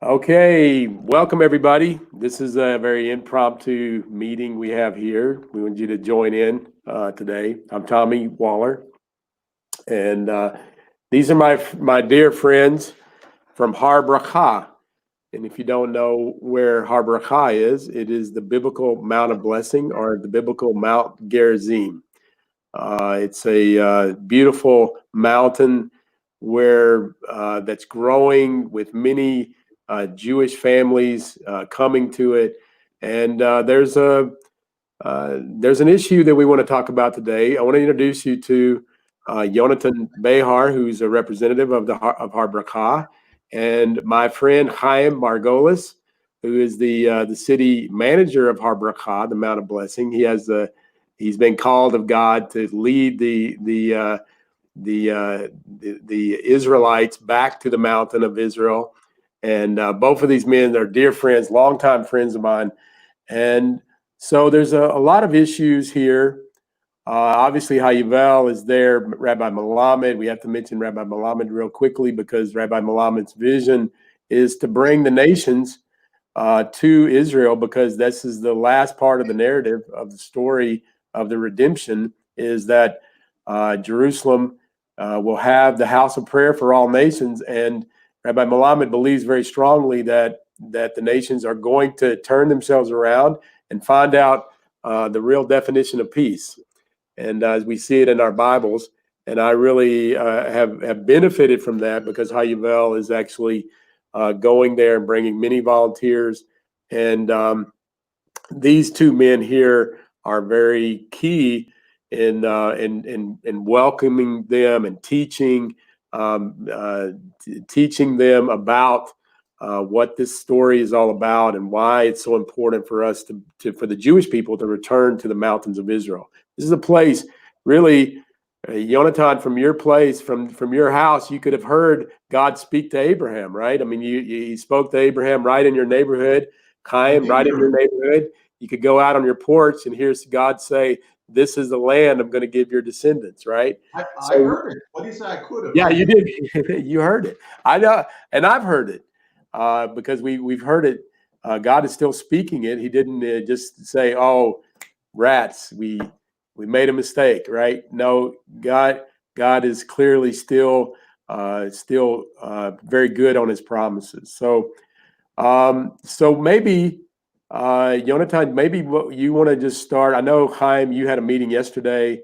Okay, welcome everybody. This is a very impromptu meeting we have here. We want you to join in today. I'm Tommy Waller, and these are my dear friends from Har Bracha. And if you don't know where Har Bracha is, it is the biblical Mount of Blessing or the biblical Mount Gerizim. It's a beautiful mountain where that's growing with many Jewish families coming to it, and there's an issue that we want to talk about today. I want to introduce you to Yonaton Behar, who's a representative of Har Bracha, and my friend Chaim Morgulis, who is the city manager of Har Bracha, the Mount of Blessing. He's been called of God to lead the Israelites back to the mountain of Israel, and both of these men are dear friends, longtime friends of mine, and so there's a lot of issues here. Obviously, Hayuvel is there, Rabbi Melamed. We have to mention Rabbi Melamed real quickly because Rabbi Melamed's vision is to bring the nations to Israel, because this is the last part of the narrative of the story of the redemption, is that Jerusalem will have the house of prayer for all nations. And Rabbi Melamed believes very strongly that the nations are going to turn themselves around and find out the real definition of peace. And as we see it in our Bibles, and I really have benefited from that because Hayuvel is actually going there and bringing many volunteers. And these two men here are very key in welcoming them and teaching them about what this story is all about and why it's so important for us for the Jewish people to return to the mountains of Israel. This is a place, really, Yonaton, from your place, from your house, you could have heard God speak to Abraham, right? I mean, he spoke to Abraham right in your neighborhood, I Chaim, did right in hear your it. neighborhood. You could go out on your porch and hear God say, "This is the land I'm going to give your descendants," right? I So, heard it. What do you say? I could have. yeah, I you did. did. You heard it. I know, and I've heard it because we've heard it. God is still speaking it. He didn't just say, "Oh, rats, we made a mistake," right? No, God is clearly still very good on His promises. So maybe Yonatan, maybe what you want to just start. I know, Chaim, you had a meeting yesterday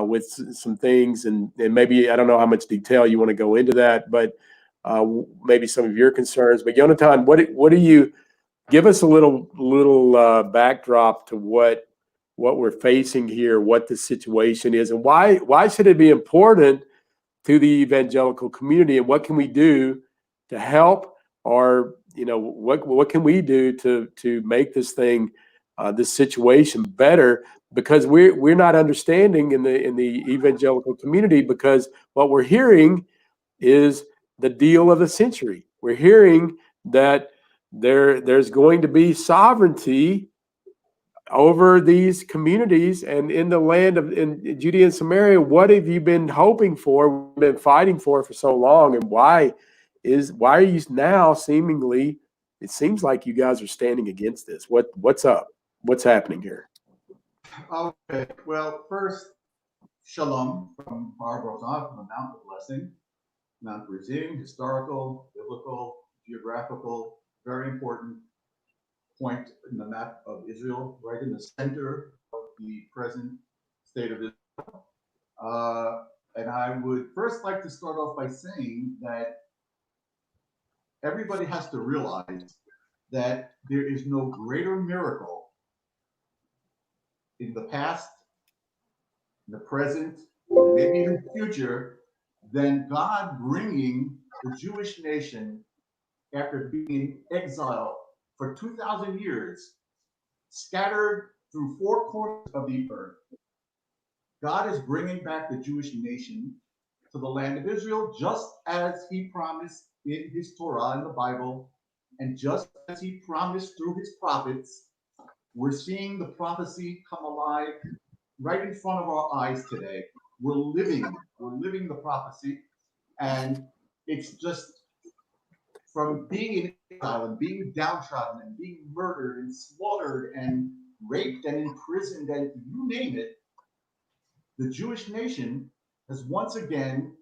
with some things, and maybe I don't know how much detail you want to go into that, but maybe some of your concerns. But Yonatan, what do you give us a little backdrop to what we're facing here, what the situation is, and why should it be important to the evangelical community, and what can we do to help, or what can we do to make this situation better, because we're not understanding in the evangelical community, because what we're hearing is the deal of the century. We're hearing that there's going to be sovereignty over these communities and in the land of in Judea and Samaria. What have you been hoping for, been fighting for so long, and why are you now seemingly? It seems like you guys are standing against this. What's up? What's happening here? Okay. Well, first, shalom from Barbarossa, from the Mount of Blessing, Mount Gerizim, historical, biblical, geographical, very important point in the map of Israel, right in the center of the present state of Israel. And I would first like to start off by saying that everybody has to realize that there is no greater miracle in the past, in the present, and maybe even the future than God bringing the Jewish nation after being in exile for 2,000 years, scattered through four corners of the earth. God is bringing back the Jewish nation to the land of Israel, just as he promised in his Torah in the Bible, and just as he promised through his prophets. We're seeing the prophecy come alive right in front of our eyes today. We're living the prophecy, and it's just from being in exile and being downtrodden and being murdered and slaughtered and raped and imprisoned and you name it, the Jewish nation has once again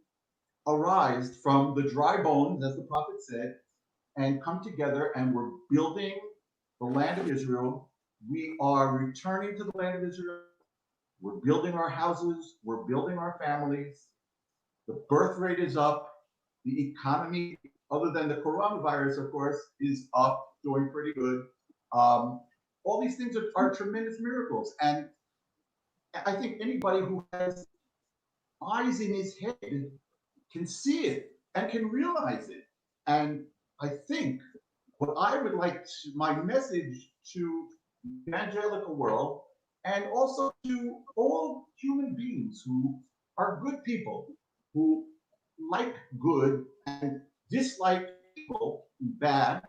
arisen from the dry bones, as the prophet said, and come together, and we're building the land of Israel. We are returning to the land of Israel. We're building our houses. We're building our families. The birth rate is up. The economy, other than the coronavirus, of course, is up, doing pretty good. All these things are tremendous miracles. And I think anybody who has eyes in his head can see it and can realize it. And I think what I would like to, my message to the evangelical world and also to all human beings who are good people, who like good and dislike people bad,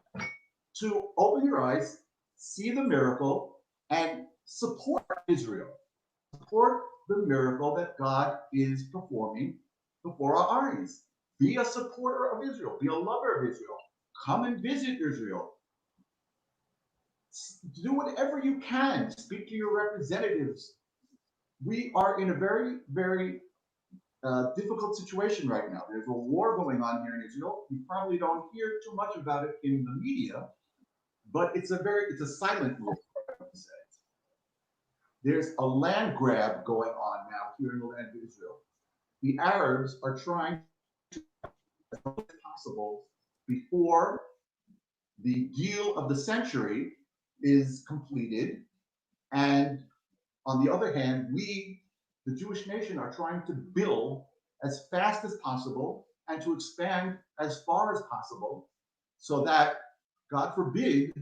to open your eyes, see the miracle, and support Israel. Support the miracle that God is performing before our eyes. Be a supporter of Israel. Be a lover of Israel. Come and visit Israel. Do whatever you can. Speak to your representatives. We are in a very, very difficult situation right now. There's a war going on here in Israel. You probably don't hear too much about it in the media, but it's a silent war, I would say. There's a land grab going on now here in the land of Israel. The Arabs are trying to, as much as possible, before the deal of the century is completed. And on the other hand, we, the Jewish nation, are trying to build as fast as possible and to expand as far as possible so that, God forbid,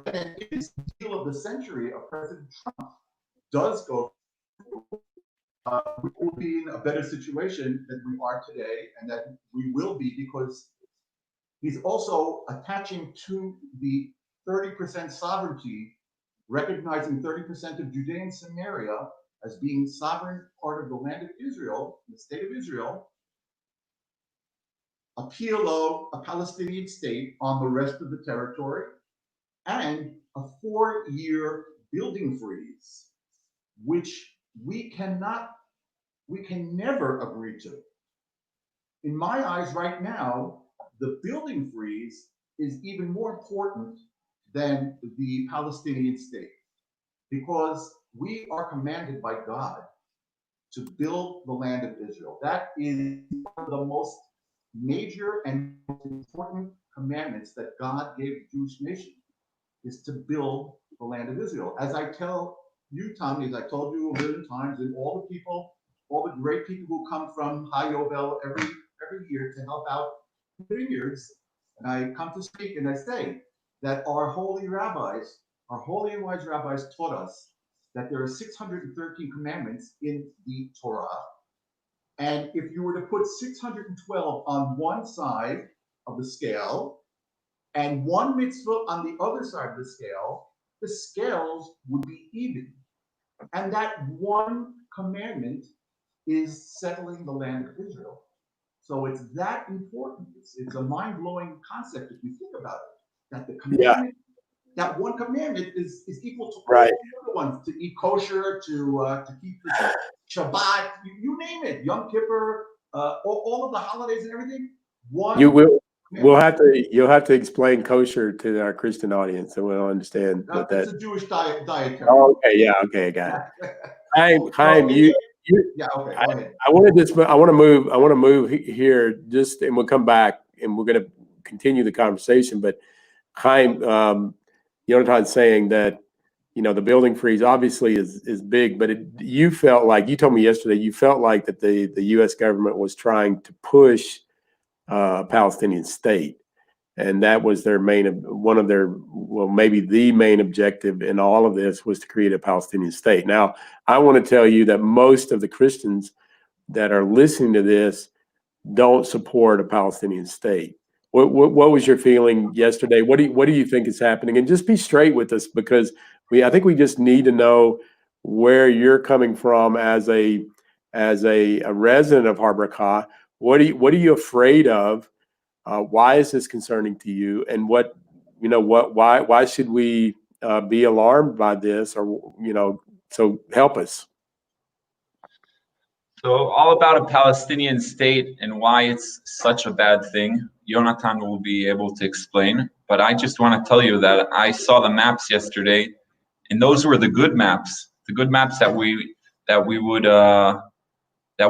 when this deal of the century of President Trump does go through, we will be in a better situation than we are today, and that we will be because he's also attaching to the 30% sovereignty, recognizing 30% of Judea and Samaria as being sovereign part of the land of Israel, the state of Israel, a PLO, a Palestinian state on the rest of the territory, and a 4-year building freeze, which we can never agree to. In my eyes right now, the building freeze is even more important than the Palestinian state, because we are commanded by God to build the land of Israel. That is one of the most major and important commandments that God gave the Jewish nation, is to build the land of Israel. As I tell you, Tommy, as I told you a million times, and all the people, all the great people who come from High Yovel every year to help out vineyards, and I come to speak and I say that our holy rabbis, our holy and wise rabbis taught us that there are 613 commandments in the Torah. And if you were to put 612 on one side of the scale and one mitzvah on the other side of the scales would be even. And that one commandment is settling the land of Israel. So it's that important. It's a mind-blowing concept if you think about it. That the commandment, that one commandment is equal to all the other ones, to eat kosher, to keep the Shabbat, you name it, Yom Kippur, all of the holidays and everything. You'll have to explain kosher to our Christian audience, so we'll understand what that. It's a Jewish dietary. Oh, okay, I got it. Chaim, yeah, okay, go ahead. I want to move here just, and we'll come back and we're going to continue the conversation. But Chaim, Yonaton's saying that the building freeze obviously is big, but you felt like, you told me yesterday, you felt like that the U.S. government was trying to push a Palestinian state, and that was their maybe the main objective in all of this was to create a Palestinian state. Now, I want to tell you that most of the Christians that are listening to this don't support a Palestinian state. What was your feeling yesterday? What do you think is happening? And just be straight with us, because I think we just need to know where you're coming from as a resident of Har Bracha. What are you afraid of? Why is this concerning to you? And why should we be alarmed by this? Or, so help us. So all about a Palestinian state and why it's such a bad thing, Yonaton will be able to explain. But I just want to tell you that I saw the maps yesterday, and those were the good maps that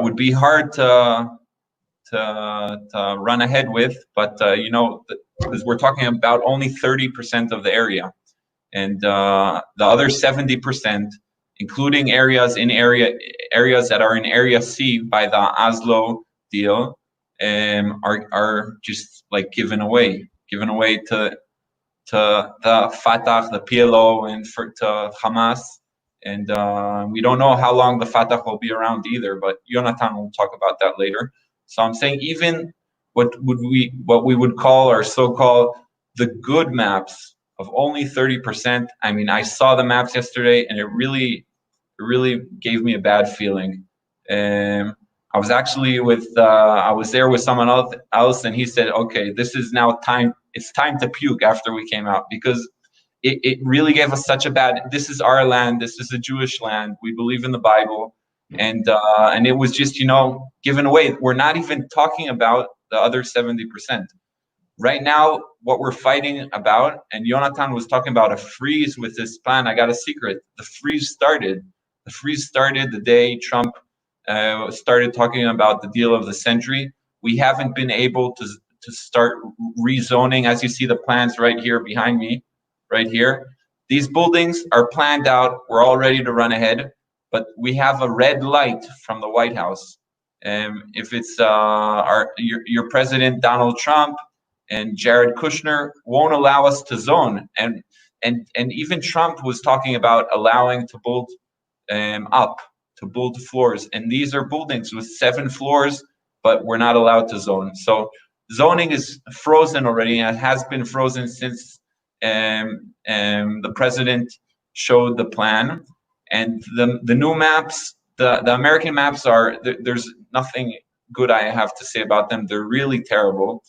would be hard to run ahead with. But because we're talking about only 30% of the area, and the other 70%, including areas that are in Area C by the Oslo deal, are just like given away to the Fatah, the PLO, and to Hamas. And we don't know how long the Fatah will be around either. But Yonaton will talk about that later. So I'm saying even what we would call, or so-called, the good maps of only 30%. I mean, I saw the maps yesterday, and it really gave me a bad feeling. I was actually I was there with someone else, and he said, "Okay, this is now time. It's time to puke after we came out, because it really gave us such a bad. This is our land. This is a Jewish land. We believe in the Bible, and it was just given away. We're not even talking about the other 70%." Right now, what we're fighting about, and Yonaton was talking about a freeze with this plan. I got a secret. The freeze started the day Trump started talking about the deal of the century. We haven't been able to start rezoning, as you see the plans right here behind me, right here. These buildings are planned out. We're all ready to run ahead, but we have a red light from the White House. If it's your president, Donald Trump, and Jared Kushner won't allow us to zone, and even Trump was talking about allowing to build floors, and these are buildings with 7 floors, but we're not allowed to zone. So zoning is frozen already, and it has been frozen since the president showed the plan. And the new maps, the American maps there's nothing good I have to say about them. They're really terrible.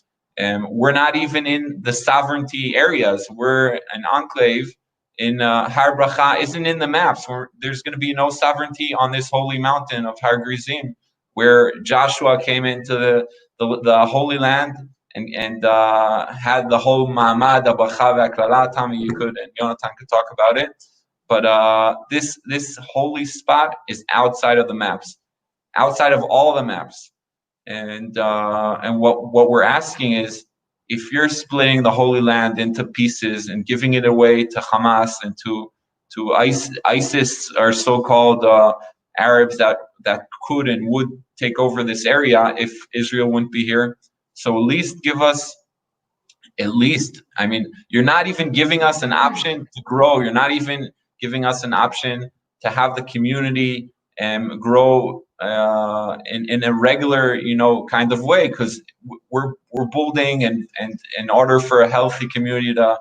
We're not even in the sovereignty areas. We're an enclave in Har Bracha isn't in the maps. There's going to be no sovereignty on this holy mountain of Har Gerizim, where Joshua came into the Holy Land and had the whole Ma'amad, Abacha, V'Aklala. Tommy, you could, and Yonaton could talk about it. But this holy spot is outside of the maps, outside of all the maps. And what we're asking is, if you're splitting the Holy Land into pieces and giving it away to Hamas and to ISIS, or so-called Arabs that could and would take over this area if Israel wouldn't be here, so at least give us, I mean, you're not even giving us an option to grow. You're not even giving us an option to have the community grow in a regular, kind of way, because we're building and in order for a healthy community to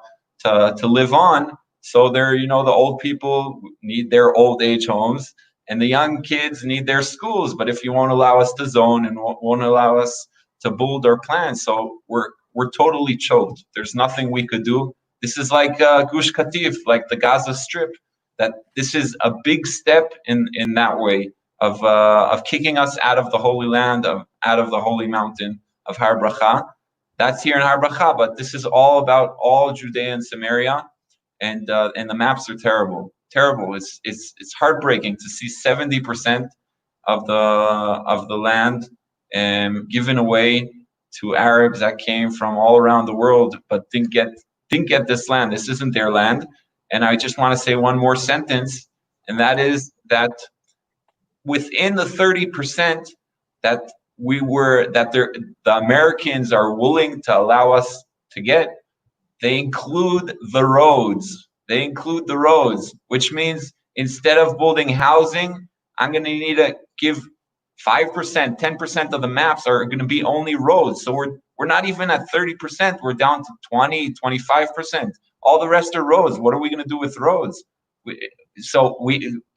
live on. So the old people need their old age homes, and the young kids need their schools. But if you won't allow us to zone and won't allow us to build our plans, so we're totally choked. There's nothing we could do. This is like Gush Katif, like the Gaza Strip. That this is a big step in that way of kicking us out of the Holy Land, out of the holy mountain of Har Bracha. That's here in Har Bracha, but this is all about all Judea and Samaria, and the maps are terrible. It's heartbreaking to see 70% of the land given away to Arabs that came from all around the world, but didn't get this land. This isn't their land. And I just want to say one more sentence, and that is that within the 30% that the Americans are willing to allow us to get, they include the roads. Which means instead of building housing, I'm going to need to give 5%, 10% of the maps are going to be only roads. So we're not even at 30%. We're down to 20, 25%. All the rest are roads. What are we going to do with roads?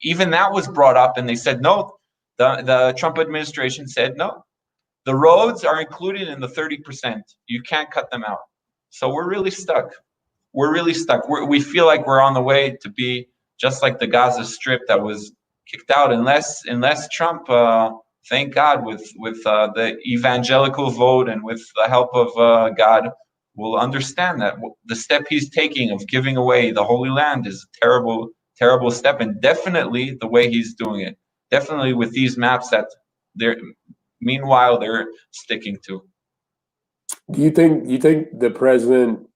Even that was brought up, and they said no. The Trump administration said no. The roads are included in the 30%. You can't cut them out. So we're really stuck. We're really stuck. We feel like we're on the way to be just like the Gaza Strip that was kicked out, unless Trump, thank God, with the evangelical vote and with the help of God, will understand that the step he's taking of giving away the Holy Land is a terrible, terrible step, and definitely the way he's doing it, definitely with these maps that meanwhile they're sticking to. Do you think the president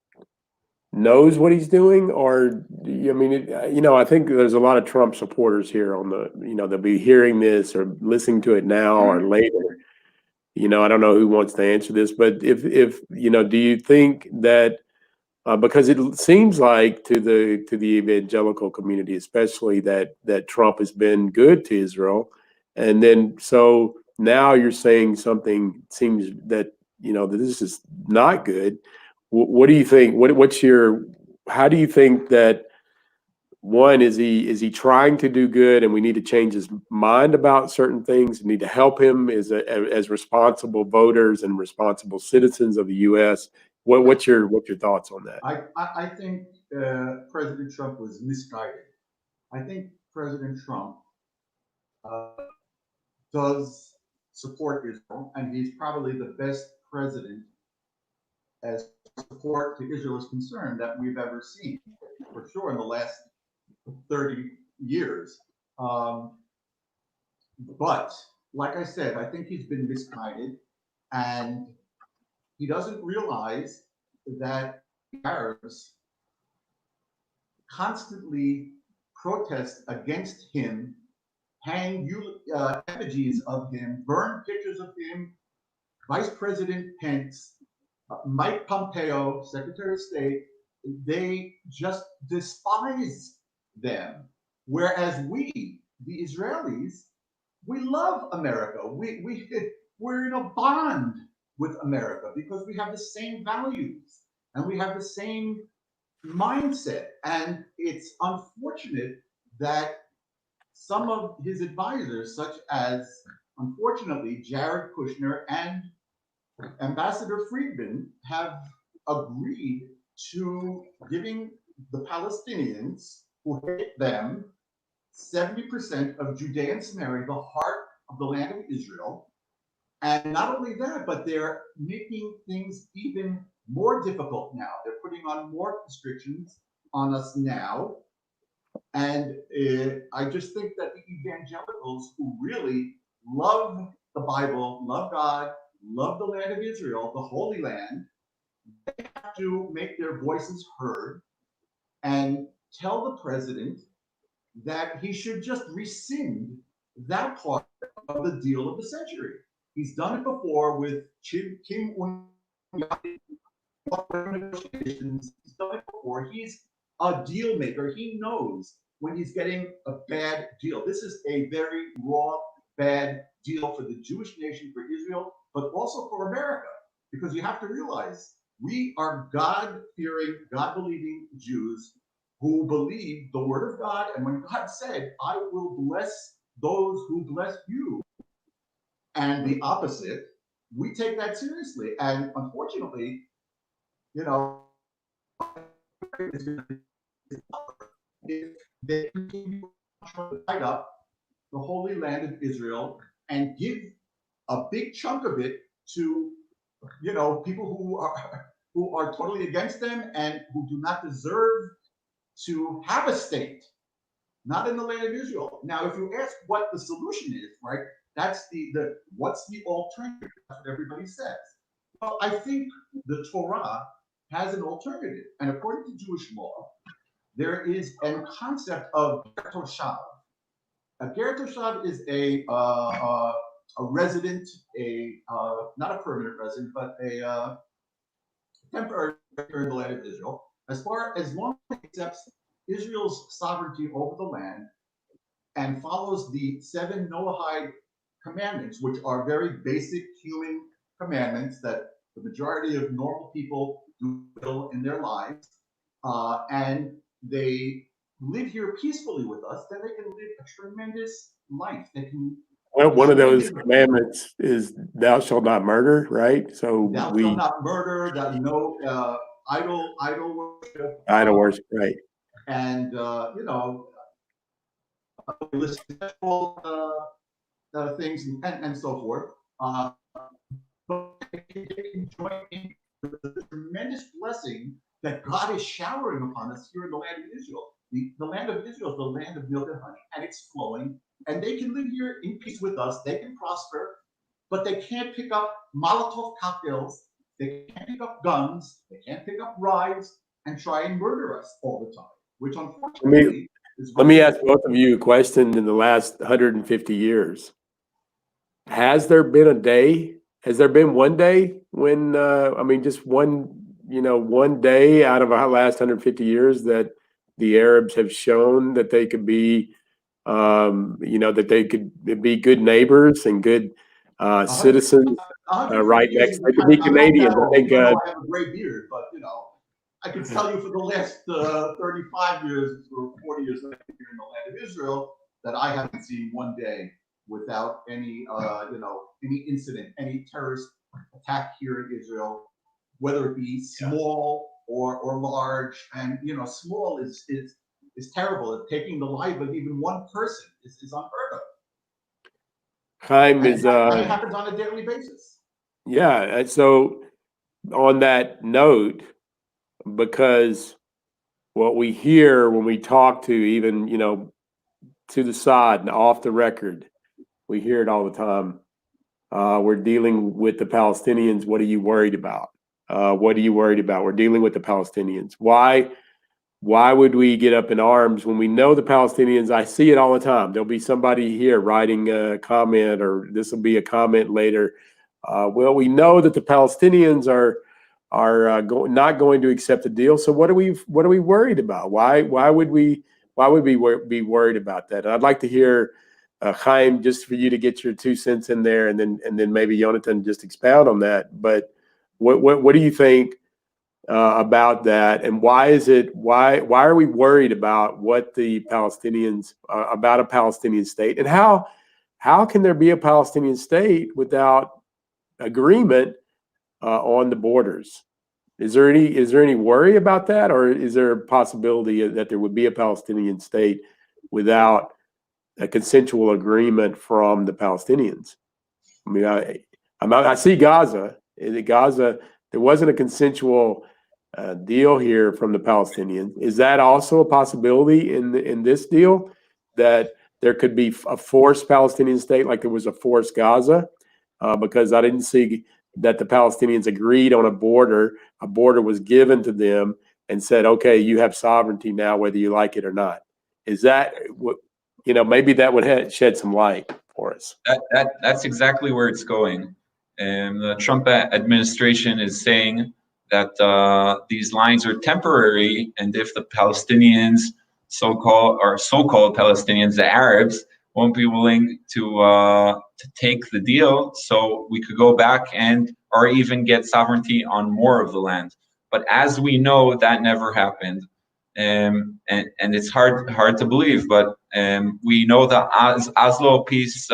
knows what he's doing, or I mean, I think there's a lot of Trump supporters here on the, they'll be hearing this or listening to it now or later. I don't know who wants to answer this, but if do you think that because it seems like to the evangelical community, especially that Trump has been good to Israel, and then so now you're saying something seems that that this is not good. What do you think? How do you think that? One, is he trying to do good, and we need to change his mind about certain things? We need to help him as responsible voters and responsible citizens of the U.S. What's your thoughts on that? I think President Trump was misguided. I think President Trump does support Israel, and he's probably the best president as support to Israel is concerned that we've ever seen, for sure, in the last 30 years. But like I said, I think he's been misguided, and he doesn't realize that Arabs constantly protest against him, hang effigies of him, burn pictures of him. Vice President Pence, Mike Pompeo, Secretary of State, they just despise them. Whereas we, the Israelis, we love America. We're in a bond with America because we have the same values and we have the same mindset. And it's unfortunate that some of his advisors, such as, unfortunately, Jared Kushner and Ambassador Friedman, have agreed to giving the Palestinians who hate them 70% of Judea and Samaria, the heart of the land of Israel. And not only that, but they're making things even more difficult now. They're putting on more restrictions on us now. And I just think that the evangelicals who really love the Bible, love God, love the land of Israel, the Holy Land, they have to make their voices heard and tell the president that he should just rescind that part of the deal of the century. He's done it before with Kim negotiations. He's done it before. He's a deal maker. He knows when he's getting a bad deal. This is a very raw, bad deal for the Jewish nation, for Israel, but also for America, because you have to realize we are God-fearing, God-believing Jews who believe the word of God. And when God said, I will bless those who bless you, and the opposite, we take that seriously. And unfortunately, if they continue to light up the Holy Land of Israel and give a big chunk of it to, people who are totally against them and who do not deserve to have a state, not in the land of Israel. Now, if you ask what the solution is, right, that's what's the alternative? That's what everybody says. Well, I think the Torah has an alternative. And according to Jewish law, there is a concept of ger toshav. A ger toshav is a resident, not a permanent resident, but a temporary in the land of Israel, as long as it accepts Israel's sovereignty over the land and follows the 7 Noahide commandments, which are very basic human commandments that the majority of normal people do in their lives, and they live here peacefully with us, then they can live a tremendous life. They can Well, one of those commandments is thou shalt not murder, right? So Thou shalt not murder, that no idol worship, idol worship, right? and things and so forth. But they can join in the tremendous blessing that God is showering upon us here in the land of Israel. The land of Israel is the land of milk and honey, and it's flowing. And they can live here in peace with us. They can prosper, but they can't pick up Molotov cocktails. They can't pick up guns. They can't pick up rides and try and murder us all the time, which unfortunately let me ask both of you a question. In the last 150 years, has there been a day? Has there been one day when, just one day out of our last 150 years that the Arabs have shown that they could be, that they could be good neighbors and good citizens right next? They could be Canadians. I think. I have a gray beard, but I can tell you for the last 35 years or 40 years that I've been here in the land of Israel that I haven't seen one day without any incident, any terrorist attack here in Israel, whether it be small or large. And small is terrible. Taking the life of even one person is unheard of. Chaim is. It happens on a daily basis. Yeah. And so, on that note, because what we hear when we talk to even to the side and off the record, we hear it all the time. We're dealing with the Palestinians. What are you worried about? What are you worried about? We're dealing with the Palestinians. Why would we get up in arms when we know the Palestinians? I see it all the time. There'll be somebody here writing a comment, or this will be a comment later. Well, we know that the Palestinians are not going to accept the deal. So what are we worried about? Why would we be worried about that? And I'd like to hear Chaim, just for you to get your 2 cents in there, and then maybe Yonaton just expound on that. But what do you think about that, and why are we worried about what the Palestinians about a Palestinian state, and how can there be a Palestinian state without agreement on the borders? Is there any worry about that, or is there a possibility that there would be a Palestinian state without a consensual agreement from the Palestinians? I mean, I see Gaza. Gaza, there wasn't a consensual deal here from the Palestinians. Is that also a possibility in this deal, that there could be a forced Palestinian state like there was a forced Gaza? Because I didn't see that the Palestinians agreed on a border. A border was given to them and said, okay, you have sovereignty now, whether you like it or not. Is that what? Maybe that would shed some light for us. That's exactly where it's going. And the Trump administration is saying that these lines are temporary, and if the Palestinians, so-called Palestinians, the Arabs, won't be willing to take the deal, so we could go back or even get sovereignty on more of the land. But as we know, that never happened. And it's hard to believe, but we know the Oslo peace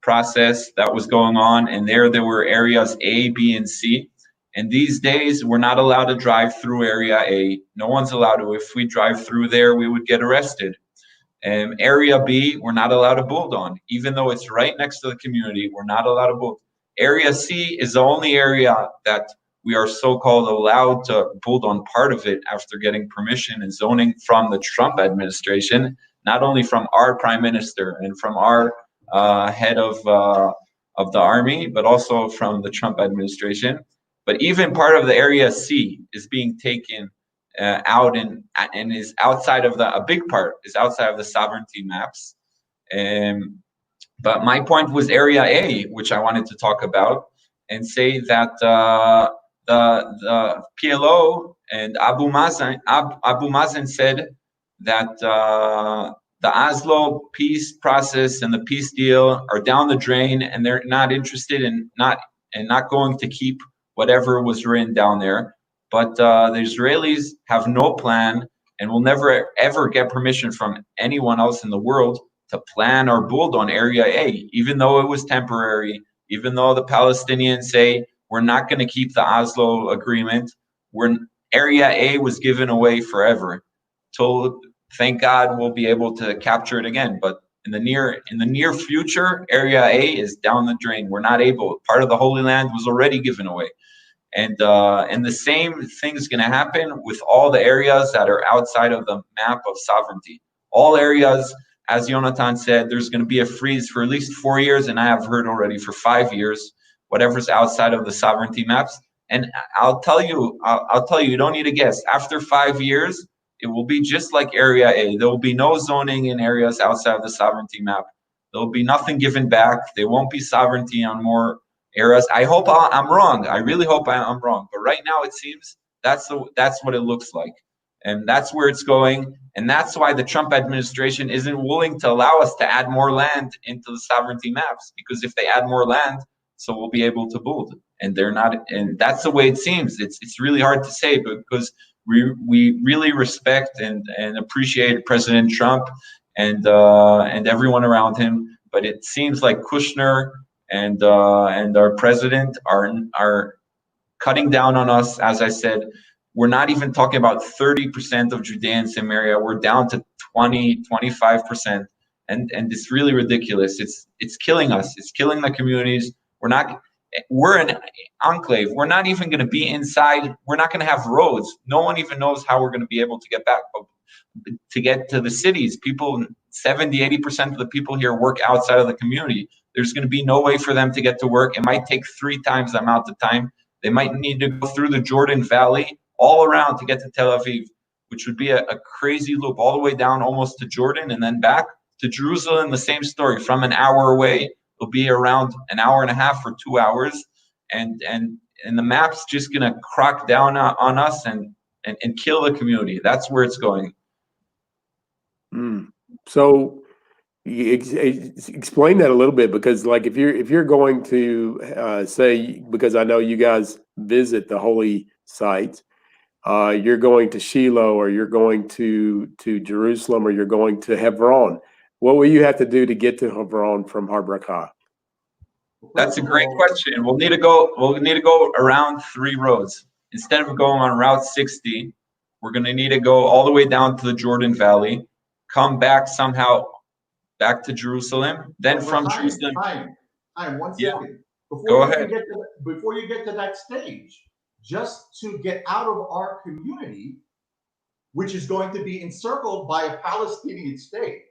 process that was going on, and there were areas A, B, and C. And these days, we're not allowed to drive through area A. No one's allowed to. If we drive through there, we would get arrested. Area B, we're not allowed to build on, even though it's right next to the community. We're not allowed to build. Area C is the only area that we are so-called allowed to build on part of it after getting permission and zoning from the Trump administration, not only from our prime minister and from our head of the army, but also from the Trump administration. But even part of the area C is being taken out and is outside of a big part is outside of the sovereignty maps. But my point was area A, which I wanted to talk about and say that the PLO and Abu Mazen said that the Oslo peace process and the peace deal are down the drain, and they're not interested in not going to keep whatever was written down there. But the Israelis have no plan and will never ever get permission from anyone else in the world plan or build on Area A, even though it was temporary, even though the Palestinians say we're not going to keep the Oslo agreement. Area A was given away forever. Thank God we'll be able to capture it again, but in the near future, Area A is down the drain. We're not able. Part of the Holy Land was already given away, and the same thing is going to happen with all the areas that are outside of the map of sovereignty. All areas, as Yonaton said, there's going to be a freeze for at least 4 years, and I have heard already for 5 years, whatever's outside of the sovereignty maps. And I'll tell you, you don't need to guess. After 5 years, it will be just like Area A. There will be no zoning in areas outside of the sovereignty map. There will be nothing given back. There won't be sovereignty on more areas. I hope I'm wrong. I really hope I'm wrong. But right now, it seems that's what it looks like. And that's where it's going. And that's why the Trump administration isn't willing to allow us to add more land into the sovereignty maps. Because if they add more land, so we'll be able to build. And they're not. And that's the way it seems. It's really hard to say, because we really respect and appreciate President Trump and everyone around him. But it seems like Kushner and our president are cutting down on us. As I said, we're not even talking about 30% of Judea and Samaria. We're down to 25%, and it's really ridiculous. It's killing us. It's killing the communities. We're an enclave. We're not even going to be inside. We're not going to have roads. No one even knows how we're going to be able to get back. But to get to the cities, 70-80% of the people here work outside of the community. There's going to be no way for them to get to work. It might take 3 times the amount of time. They might need to go through the Jordan Valley all around to get to Tel Aviv, which would be a crazy loop all the way down almost to Jordan and then back to Jerusalem. The same story, from an hour away. It'll be around an hour and a half or 2 hours, and the map's just gonna crack down on us and kill the community. That's where it's going. So explain that a little bit, because like if you're going to say, because I know you guys visit the holy sites, you're going to Shiloh, or you're going to Jerusalem, or you're going to Hebron. What will you have to do to get to Hebron from Har Bracha? That's a great question. We'll need to go around 3 roads. Instead of going on Route 60, we're going to need to go all the way down to the Jordan Valley, come back somehow back to Jerusalem, then from Jerusalem. Chaim, 1 second. Yeah. Go ahead. Before you get to that stage, just to get out of our community, which is going to be encircled by a Palestinian state,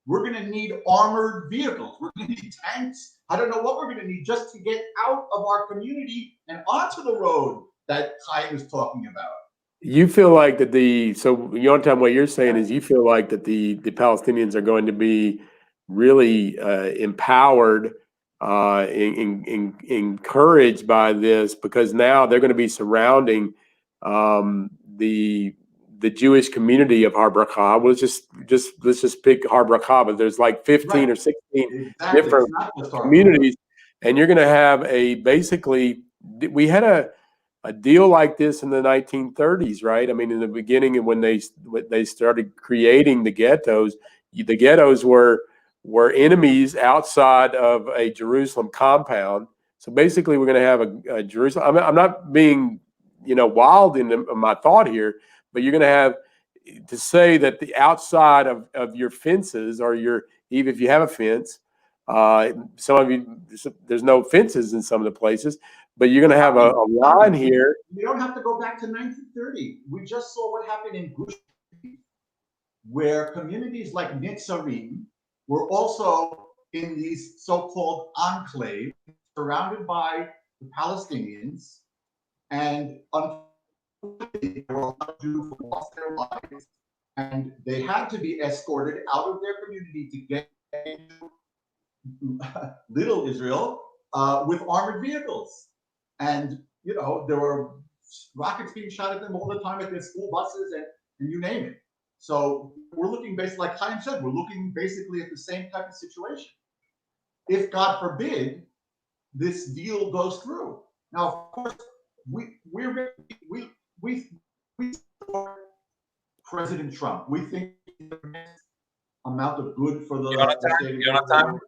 we're going to need armored vehicles. We're going to need tanks. I don't know what we're going to need just to get out of our community and onto the road that Chaim is talking about. You feel like that Yonaton, what you're saying is you feel like that the Palestinians are going to be really empowered, encouraged by this, because now they're going to be surrounding the Jewish community of Har Bracha. Let's just pick Har Bracha, but there's like 15 or 16 different communities, and you're going to have we had a deal like this in the 1930s, right? I mean, in the beginning, when they started creating the ghettos were enemies outside of a Jerusalem compound. So basically, we're going to have a Jerusalem. I'm not being wild in my thought here, but you're going to have to say that the outside of your fences, or even if you have a fence, some of you, there's no fences in some of the places, but you're going to have a line here. You don't have to go back to 1930. We just saw what happened in Gush, where communities like Netzarim were also in these so-called enclaves surrounded by the Palestinians, and unfortunately, there were a lot of Jews who lost their lives, and they had to be escorted out of their community to get into Little Israel with armored vehicles. And, there were rockets being shot at them all the time at their school buses and you name it. So we're looking basically, like Chaim said, we're looking basically at the same type of situation. If, God forbid, this deal goes through. Now, of course, we support President Trump. We think he's a amount of good for the state of Yonaton, Israel?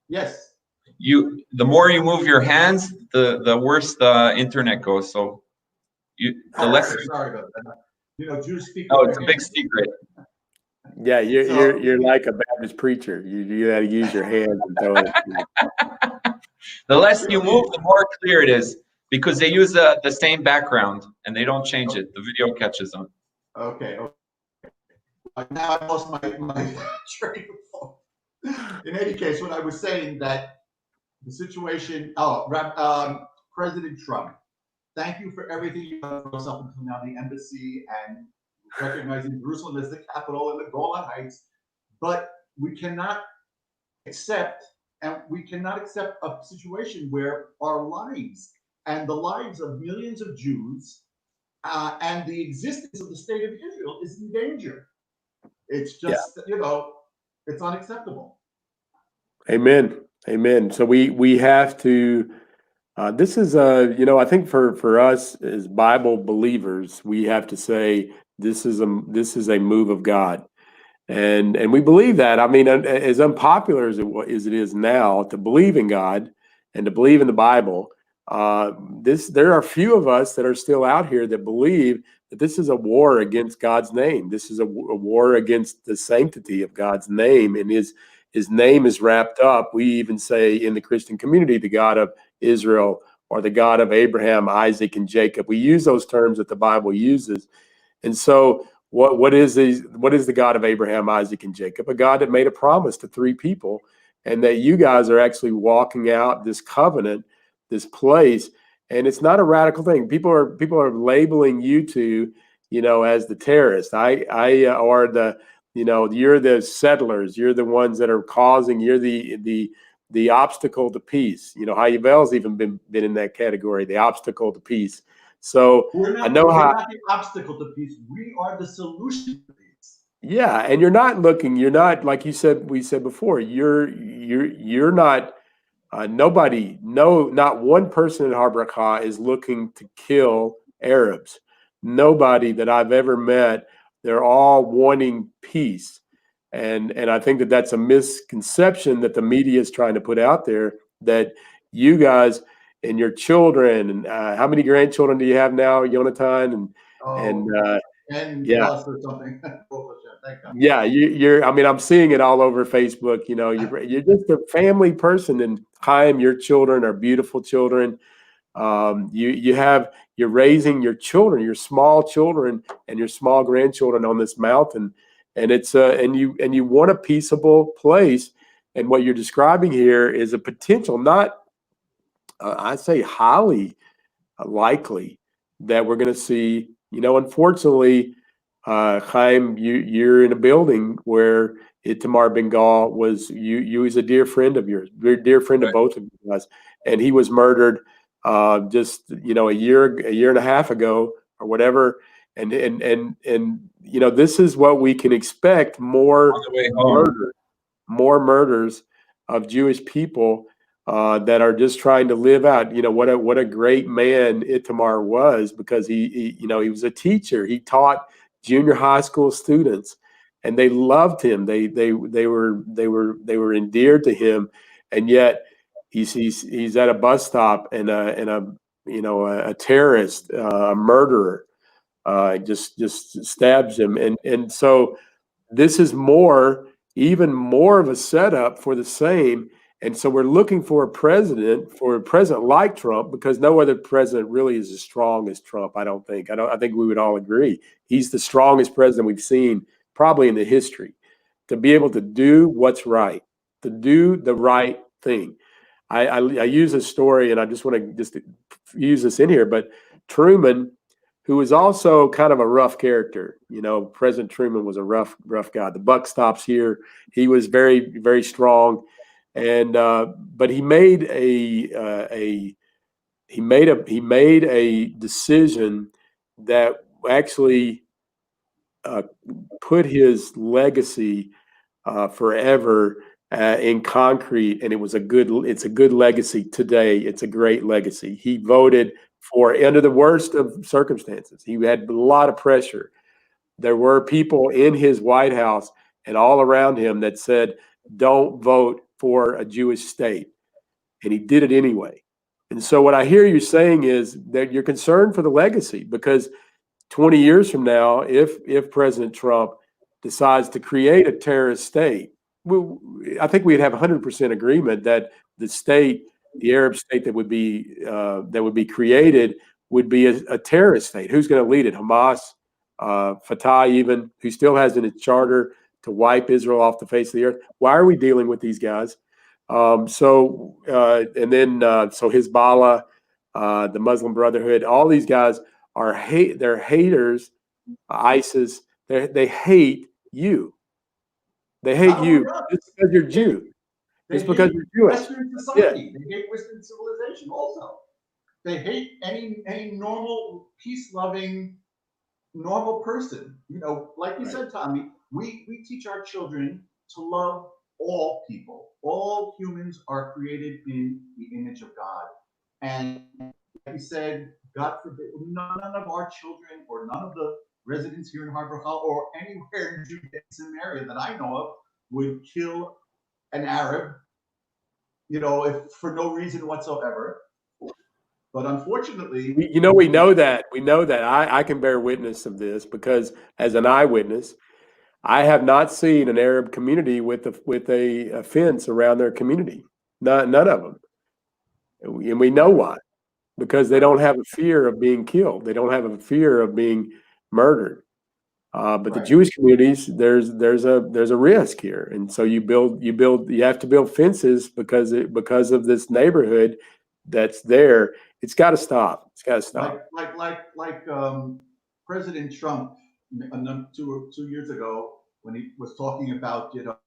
Yes. the more you move your hands, the worse the internet goes. So the less. Sorry about that. You know, Jews speak. Oh, it's a big secret. Yeah, you're like a Baptist preacher. You got to use your hands and throw it. The less you move, the more clear it is, because they use the same background and they don't change it. The video catches on. Okay. Now I lost my train of thought. In any case, when I was saying that the situation, President Trump, thank you for everything you've done for us up until now, the embassy and recognizing Jerusalem as the capital and the Golan Heights, but we cannot accept a situation where our lives and the lives of millions of Jews and the existence of the state of Israel is in danger. It's just, it's unacceptable. Amen. Amen. So we have to, this is I think for us as Bible believers, we have to say this is a move of God. And we believe that. I mean, as unpopular as it is now to believe in God and to believe in the Bible, there are few of us that are still out here that believe that this is a war against God's name. This is a war against the sanctity of God's name, and his name is wrapped up. We even say in the Christian community, the God of Israel or the God of Abraham, Isaac, and Jacob. We use those terms that the Bible uses, and so. What is the God of Abraham, Isaac, and Jacob? A God that made a promise to three people, and that you guys are actually walking out this covenant, this place, and it's not a radical thing. People are labeling you two, as the terrorists. Or the, you're the settlers. You're the ones that are causing. You're the obstacle to peace. Hayabel's even been in that category, the obstacle to peace. So we're not the obstacle to peace. We are the solution to peace. Yeah, and you're not like we said before. You're not. Not one person in Har Bracha is looking to kill Arabs. Nobody that I've ever met. They're all wanting peace, and I think that that's a misconception that the media is trying to put out there. That you guys and your children, and how many grandchildren do you have now, Yonaton? And plus or something. Yeah, you're. I mean, I'm seeing it all over Facebook. You're just a family person, and Chaim, your children are beautiful children. You're raising your children, your small children, and your small grandchildren on this mountain, and it's and you want a peaceable place. And what you're describing here is a potential, not I say highly likely that we're going to see. Unfortunately. Chaim, you're in a building where Itamar Ben-Gvir was was a dear friend of yours, very dear friend of both of you guys, and he was murdered just a year and a half ago or whatever, and this is what we can expect, more murders of Jewish people that are just trying to live out. What a great man Itamar was, because he was a teacher. He taught junior high school students, and they loved him. They were endeared to him, and yet he's at a bus stop, and a terrorist, a murderer, just stabs him, and so this is even more of a setup for the same. And so we're looking for a president like Trump, because no other president really is as strong as Trump. I think we would all agree. He's the strongest president we've seen probably in the history, to be able to do what's right, to do the right thing. I use this story, and I just want to use this in here, but Truman, who was also kind of a rough character. President Truman was a rough guy. The buck stops here. He was very, very strong. And but he made a decision that actually put his legacy forever in concrete, and it's a good legacy today. It's a great legacy. He voted for, under the worst of circumstances. He had a lot of pressure. There were people in his White House, and all around him that said, don't vote for a Jewish state. And he did it anyway. And so what I hear you saying is that you're concerned for the legacy, because 20 years from now, if President Trump decides to create a terrorist state, I think we'd have 100% agreement that the state, the Arab state that would be created, would be a terrorist state. Who's going to lead it? Hamas, Fatah, even, who still has in its charter to wipe Israel off the face of the earth. Why are we dealing with these guys? So Hezbollah, the Muslim Brotherhood, all these guys they're haters. ISIS, they hate you. They hate you just because you're Jew. Just because you're Jewish. Western society. Yeah. They hate Western civilization also. They hate any normal, peace-loving, normal person. You know, like you said, Tommy, we teach our children to love all people. All humans are created in the image of God. And like you said, God forbid, none of our children or none of the residents here in Harbor Hall or anywhere in Judea and Samaria that I know of would kill an Arab, you know, if for no reason whatsoever. But unfortunately, we know that. We know that. I can bear witness of this because, as an eyewitness, I have not seen an Arab community with a fence around their community. None of them, and we know why. Because they don't have a fear of being killed. They don't have a fear of being murdered. But the Jewish communities, there's a risk here, and so you have to build fences because of this neighborhood that's there. It's got to stop. It's got to stop. Like President Trump 2 years ago when he was talking about gangs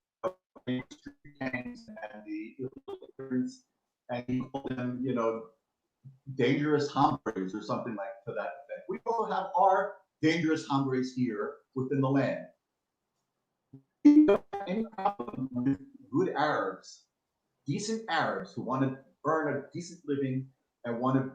and the immigrants, and he called them dangerous hombres or something like to that effect. We also have our dangerous hombres here within the land. We don't have any problem with good Arabs, decent Arabs who want to earn a decent living and want to,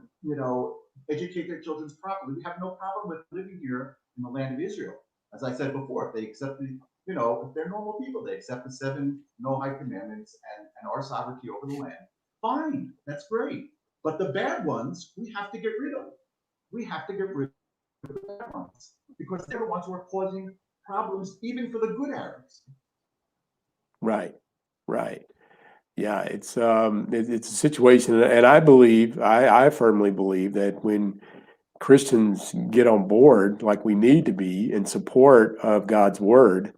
educate their children properly. We have no problem with living here in the land of Israel. As I said before, if they accept if they're normal people, they accept the 7 Noahide commandments and our sovereignty over the land. Fine, that's great. But the bad ones, we have to get rid of. We have to get rid of the bad ones because they're the ones who are causing problems even for the good Arabs. Right. Yeah, it's a situation, and I firmly believe that when Christians get on board like we need to be in support of God's word,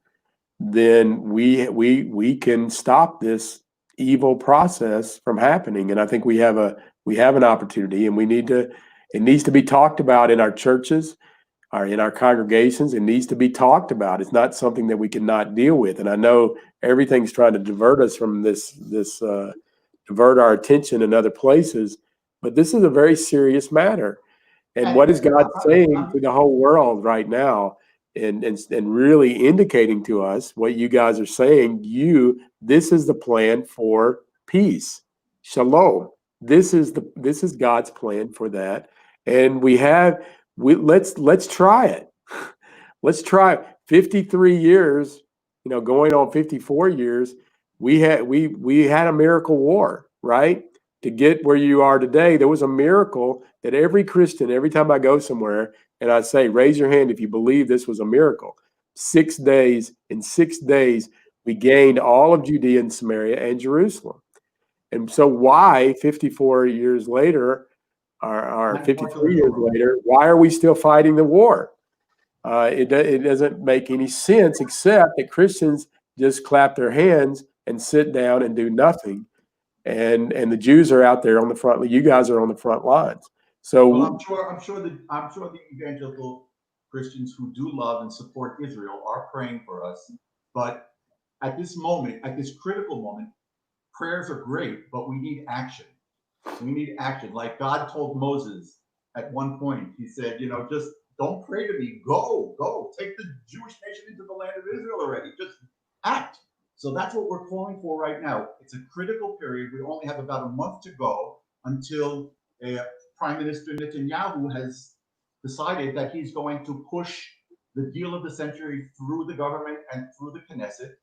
then we can stop this evil process from happening. And I think we have an opportunity, and it needs to be talked about in our churches, or in our congregations. It needs to be talked about. It's not something that we cannot deal with. And I know everything's trying to divert us from this divert our attention in other places, but this is a very serious matter. And what is God saying to the whole world right now, and really indicating to us what you guys are saying? This is the plan for peace, shalom. This is God's plan for that, and let's try it. Let's try 53 years, going on 54 years. We had a miracle war, right? To get where you are today. There was a miracle that every Christian, every time I go somewhere and I say, raise your hand if you believe this was a miracle. 6 days, in 6 days, we gained all of Judea and Samaria and Jerusalem. And so why 54 years later, or 53 years later, why are we still fighting the war? It doesn't make any sense, except that Christians just clap their hands and sit down and do nothing. And the Jews are out there on the front. You guys are on the front lines. So I'm sure the evangelical Christians who do love and support Israel are praying for us. But at this moment, at this critical moment, prayers are great, but we need action. We need action. Like God told Moses at one point, he said, just don't pray to me. Go. Take the Jewish nation into the land of Israel already. Just act. So that's what we're calling for right now. It's a critical period. We only have about a month to go until Prime Minister Netanyahu has decided that he's going to push the deal of the century through the government and through the Knesset.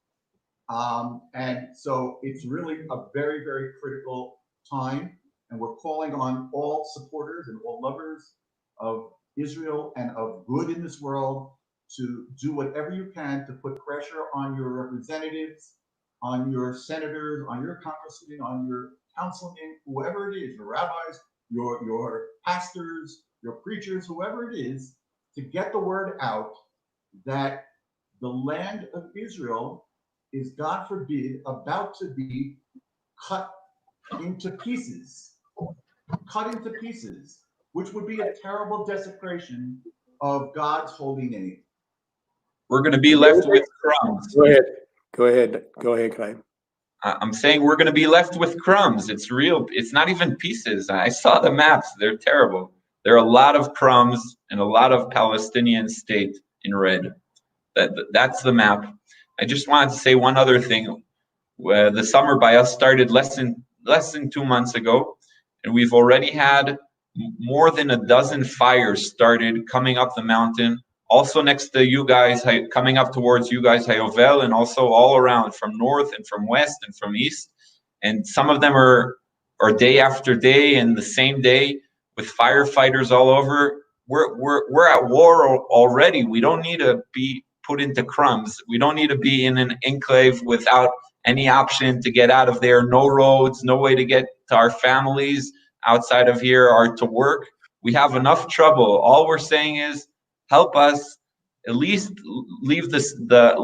And so it's really a very, very critical time. And we're calling on all supporters and all lovers of Israel and of good in this world to do whatever you can to put pressure on your representatives, on your senators, on your congressmen, on your councilmen, whoever it is, your rabbis, your pastors, your preachers, whoever it is, to get the word out that the land of Israel is, God forbid, about to be cut into pieces, which would be a terrible desecration of God's holy name. We're going to be left with crumbs. Go ahead, Chaim. I'm saying we're going to be left with crumbs. It's real. It's not even pieces. I saw the maps. They're terrible. There are a lot of crumbs and a lot of Palestinian state in red. That's the map. I just wanted to say one other thing. The summer by us started less than 2 months ago, and we've already had more than a dozen fires started coming up the mountain. Also next to you guys, coming up towards you guys, Hayovel, and also all around from north and from west and from east. And some of them are day after day and the same day with firefighters all over. We're at war already. We don't need to be put into crumbs. We don't need to be in an enclave without any option to get out of there. No roads, no way to get to our families outside of here or to work. We have enough trouble. All we're saying is, help us at least leave the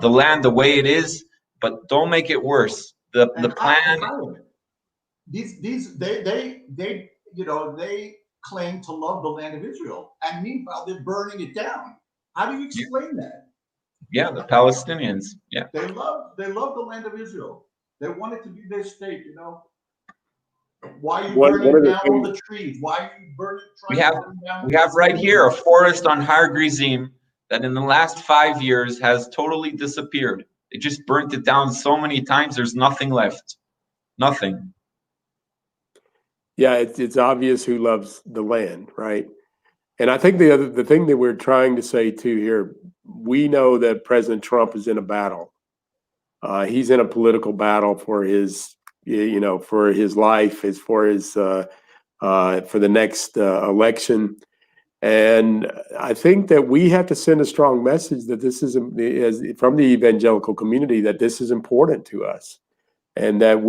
land the way it is, but don't make it worse. The plan. They claim to love the land of Israel, and meanwhile they're burning it down. How do you explain that? Yeah, the Palestinians. Yeah, they love the land of Israel. They want it to be their state. Why are you burning down all the trees? Why are you burning? We have right here a forest on Gerizim that in the last 5 years has totally disappeared. They just burnt it down so many times. There's nothing left. Nothing. Yeah, it's obvious who loves the land, right? And I think the thing that we're trying to say too here, we know that President Trump is in a battle. He's in a political battle for his, for his life, for the next election. And I think that we have to send a strong message that this is, from the evangelical community, that this is important to us, and that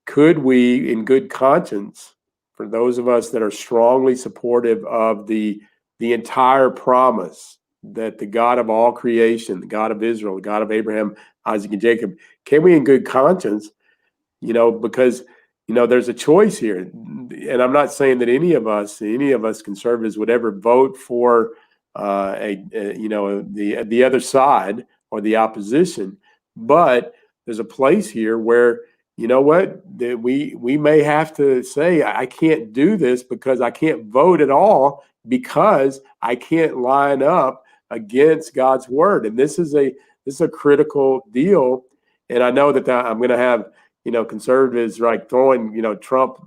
could we, in good conscience, for those of us that are strongly supportive of the entire promise that the God of all creation, the God of Israel, the God of Abraham, Isaac, and Jacob, can we in good conscience, because, there's a choice here. And I'm not saying that any of us conservatives would ever vote for, the other side or the opposition, but there's a place here where, that we may have to say, I can't do this because I can't vote at all because I can't line up against God's word. And this is a critical deal. And I know that I'm going to have, conservatives like throwing, Trump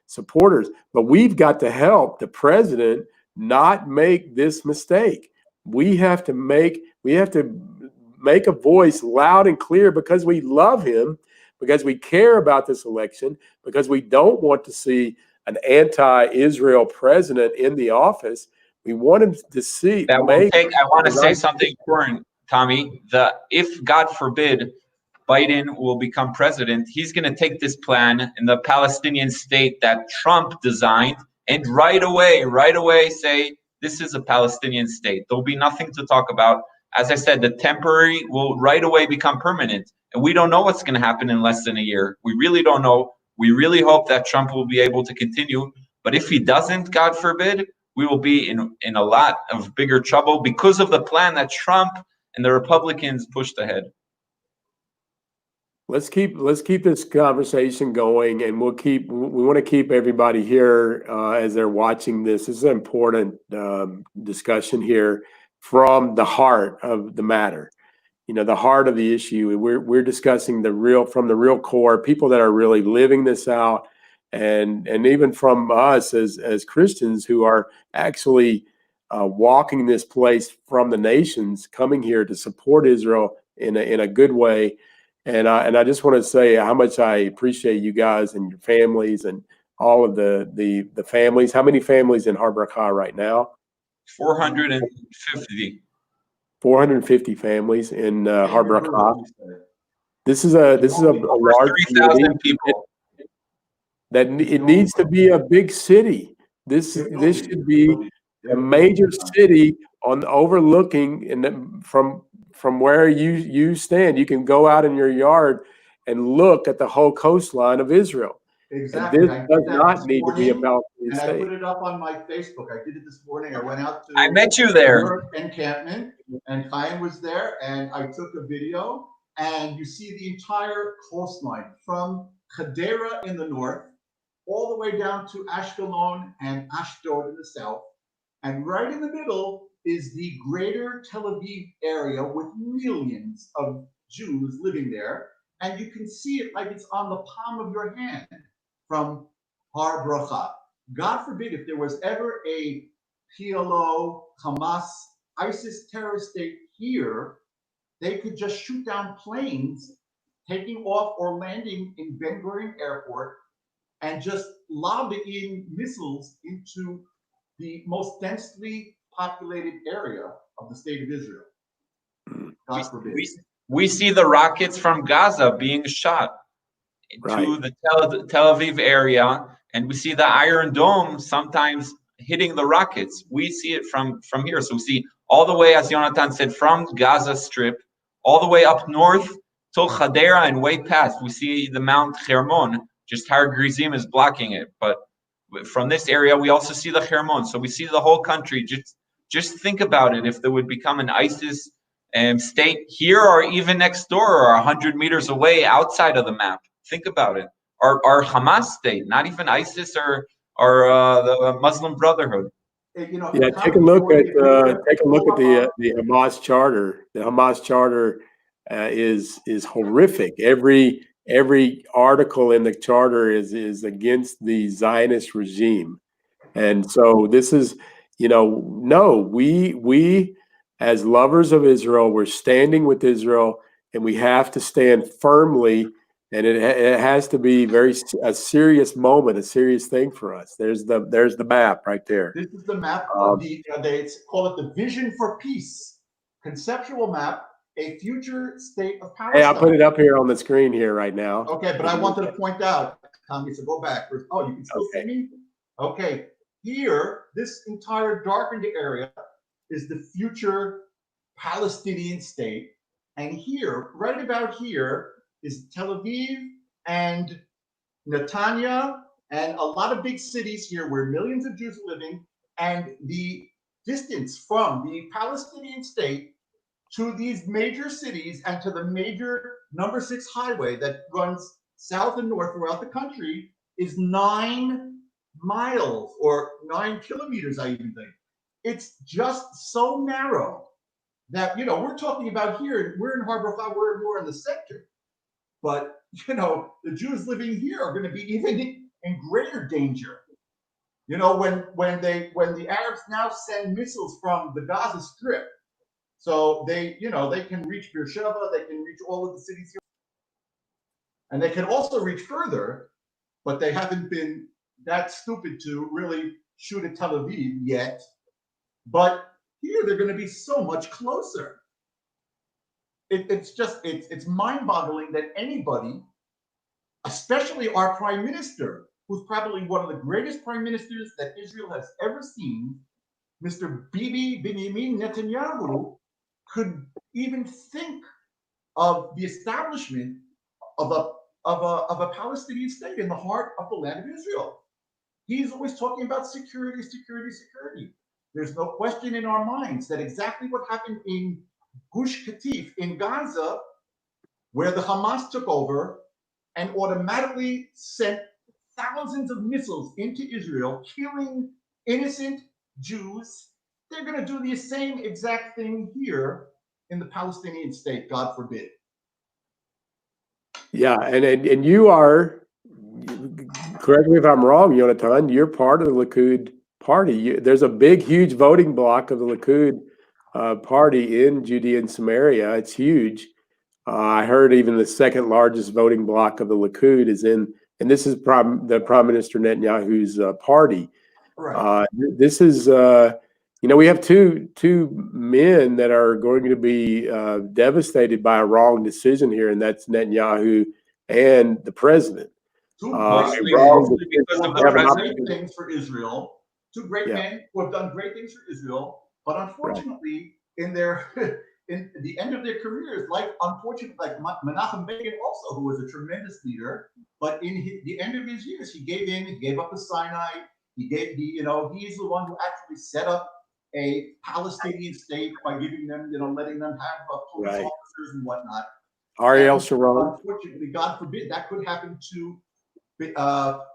supporters, but we've got to help the president not make this mistake. We have to make a voice loud and clear because we love him, because we care about this election, because we don't want to see an anti-Israel president in the office. We want him to see. I want to say something important, Tommy. If God forbid Biden will become president, he's going to take this plan in the Palestinian state that Trump designed and right away say this is a Palestinian state. There'll be nothing to talk about. As I said, the temporary will right away become permanent. And we don't know what's going to happen in less than a year. We really don't know. We really hope that Trump will be able to continue. But if he doesn't, God forbid, we will be in a lot of bigger trouble because of the plan that Trump and the Republicans pushed ahead. Let's keep this conversation going, and we want to keep everybody here as they're watching this. This is an important discussion here from the heart of the matter. The heart of the issue. We're discussing from the real core, people that are really living this out, and even from us as Christians who are actually walking this place from the nations, coming here to support Israel in a good way. And I just want to say how much I appreciate you guys and your families and all of the families. How many families in Har Bracha right now? 450. 450 families in Har Bracha. This is a Over large 3,000 people. that it needs to be a big city. This should be a major city on overlooking, and from where you stand, you can go out in your yard and look at the whole coastline of Israel. Exactly. And this does not need to be a Palestinian and state. I put it up on my Facebook. I did it this morning. I went out to I met you there. your encampment, and Chaim was there, and I took a video, and you see the entire coastline from Hadera in the north, all the way down to Ashkelon and Ashdod in the south. And right in the middle is the greater Tel Aviv area with millions of Jews living there. And you can see it like it's on the palm of your hand from Har Bracha. God forbid if there was ever a PLO, Hamas, ISIS terrorist state here, they could just shoot down planes taking off or landing in Ben Gurion Airport and just lob in missiles into the most densely populated area of the state of Israel. God forbid. We see the rockets from Gaza being shot to the Tel Aviv area, and we see the Iron Dome sometimes hitting the rockets. We see it from here. So we see all the way, as Yonaton said, from Gaza Strip, all the way up north till Hadera and way past. We see the Mount Hermon, just Gerizim is blocking it. But from this area, we also see the Hermon. So we see the whole country. Just think about it. If there would become an ISIS state here or even next door or 100 meters away outside of the map, think about it. Our Hamas state, not even ISIS or the Muslim Brotherhood. Yeah, take a look at the Hamas charter. The Hamas charter is horrific. Every article in the charter is against the Zionist regime, and so this is, no, we as lovers of Israel, we're standing with Israel, and we have to stand firmly. And it has to be a serious moment, a serious thing for us. There's the map right there. This is the map of they call it the Vision for Peace, conceptual map, a future state of Palestine. Hey, I'll put it up here on the screen here right now. Okay, but I wanted to point out, Tommy, so go back. Oh, you can still see me? Okay, here, this entire darkened area is the future Palestinian state. And here, right about here, is Tel Aviv and Netanya and a lot of big cities here where millions of Jews are living, and the distance from the Palestinian state to these major cities and to the major number 6 highway that runs south and north throughout the country is 9 miles or 9 kilometers, I even think. It's just so narrow that, we're talking about here, we're in Har Bracha, we're more in the center. But, the Jews living here are going to be even in greater danger. When the Arabs now send missiles from the Gaza Strip, so they can reach Beersheba, they can reach all of the cities here. And they can also reach further, but they haven't been that stupid to really shoot at Tel Aviv yet. But here they're going to be so much closer. It's mind-boggling that anybody, especially our prime minister, who's probably one of the greatest prime ministers that Israel has ever seen, Mr. Bibi Benjamin Netanyahu, could even think of the establishment of a Palestinian state in the heart of the land of Israel. He's always talking about security, security, security. There's no question in our minds that exactly what happened in Gush Katif in Gaza, where the Hamas took over and automatically sent thousands of missiles into Israel, killing innocent Jews, they're going to do the same exact thing here in the Palestinian state, God forbid. Yeah, and you are, correct me if I'm wrong, Yonaton, you're part of the Likud party. There's a big, huge voting block of the Likud party in Judea and Samaria. It's huge. I heard even the second largest voting block of the Likud is in, and this is the Prime Minister Netanyahu's party. Right. This is, we have two men that are going to be devastated by a wrong decision here, and that's Netanyahu and the president. Mostly because of the president. Great things for Israel. Two great men who have done great things for Israel, but unfortunately, in the end of their careers, like Menachem Begin also, who was a tremendous leader, but in the end of his years, he gave in. He gave up the Sinai. He is the one who actually set up a Palestinian state by giving them, letting them have police officers and whatnot. Ariel Sharon. Unfortunately, God forbid, that could happen to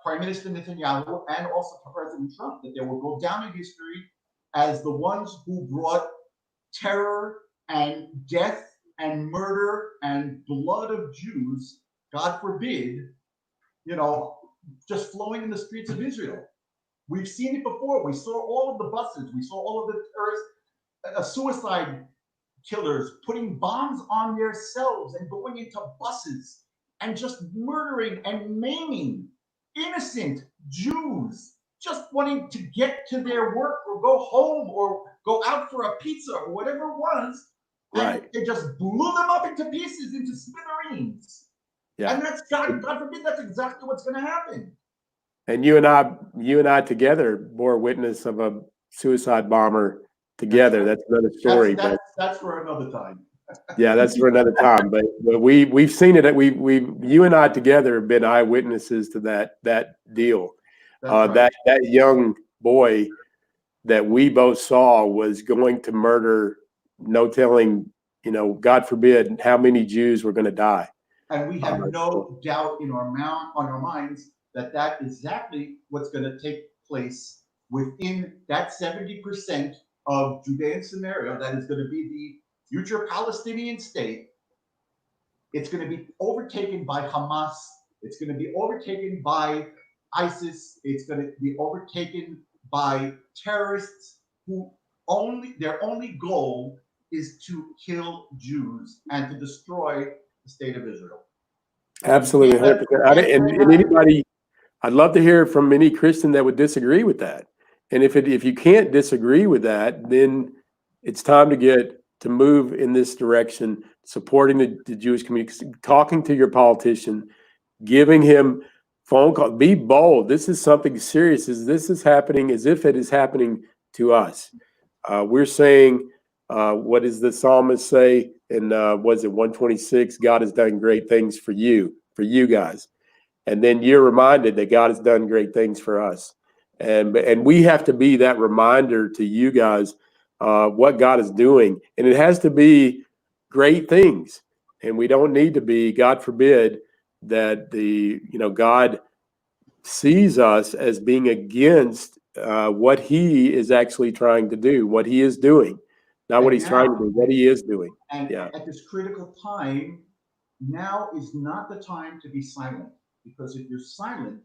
Prime Minister Netanyahu and also to President Trump, that they will go down in history as the ones who brought terror and death and murder and blood of Jews, God forbid, just flowing in the streets of Israel. We've seen it before. We saw all of the buses. We saw all of the terrorist suicide killers putting bombs on themselves and going into buses and just murdering and maiming innocent Jews, just wanting to get to their work or go home or go out for a pizza or whatever it was. And they just blew them up into pieces, into smithereens. Yeah. And that's God forbid, that's exactly what's going to happen. And you and I together bore witness of a suicide bomber together. That's another story. That's for another time. Yeah, that's for another time. But we've seen it. You and I together have been eyewitnesses to that deal. That young boy that we both saw was going to murder, no telling, God forbid, how many Jews were going to die. And we have no doubt on our minds that exactly what's going to take place within that 70% of Judea and Samaria that is going to be the future Palestinian state. It's going to be overtaken by Hamas. It's going to be overtaken by ISIS. It's going to be overtaken by terrorists who their only goal is to kill Jews and to destroy the state of Israel. Absolutely. And anybody, I'd love to hear from any Christian that would disagree with that. And if you can't disagree with that, then it's time to move in this direction, supporting the Jewish community, talking to your politician, giving him phone call. Be bold. This is something serious. This is happening as if it is happening to us. We're saying, what does the psalmist say in, was it 126? God has done great things for you guys. And then you're reminded that God has done great things for us. And we have to be that reminder to you guys what God is doing. And it has to be great things. And we don't need to be, God forbid, that God sees us as being against what he is actually trying to do, what he is doing. Not what he's trying to do, what he is doing. And at this critical time, now is not the time to be silent. Because if you're silent,